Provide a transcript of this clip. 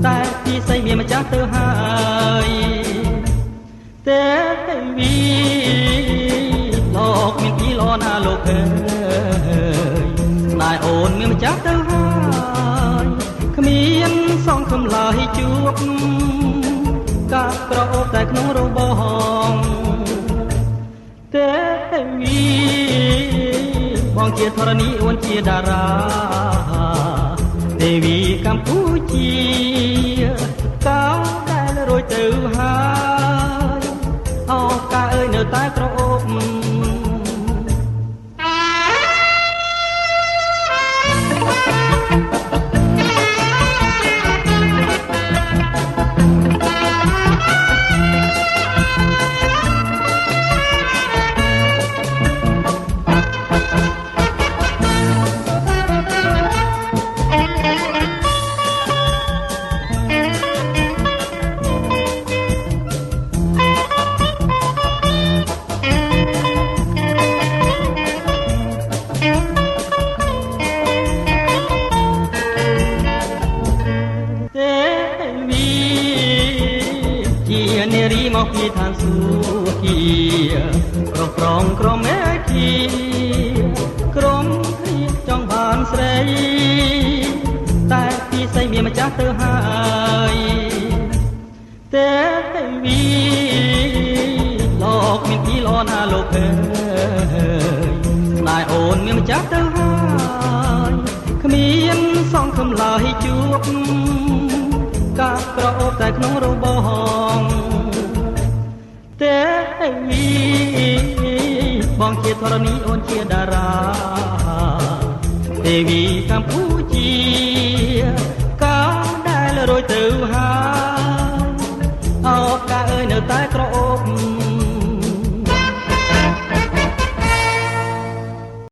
តែពីស្អីមានម្ចាស់ទៅហើយទេវីលោកមានពីល្អណាលោកអើយស្នេហ៍អូនមានម្ចាស់ទៅហើយគ្មានសងខំឡើយជួបកាប់ក្រអូបតែក្នុងរបងទេវីបងជាធរណីអូនជាតារាទេវីកម្ពុជាកៅដែលរួចទៅហើយអោកាអើយនៅតែក្រអូបនារីមកពីឋានសួគ៌ប្រប្រងក្រមេឃីក្រុមគ្នាចង់បានស្រីតែពីស្អីមានម្ចាស់ទៅហើយទេវីលោកមានពីល្អណាលោកអើយស្នេហ៍អូនមានម្ចាស់ទៅហើយគ្មានសងខំឡើយជួបកាប់ក្រអូបតែក្នុងរបងទេវីបងជាធរណីអូនជាតារាទេវីកម្ពុជាកៅដែលរួចទៅហើយអោកាអើយនៅតែក្រអូប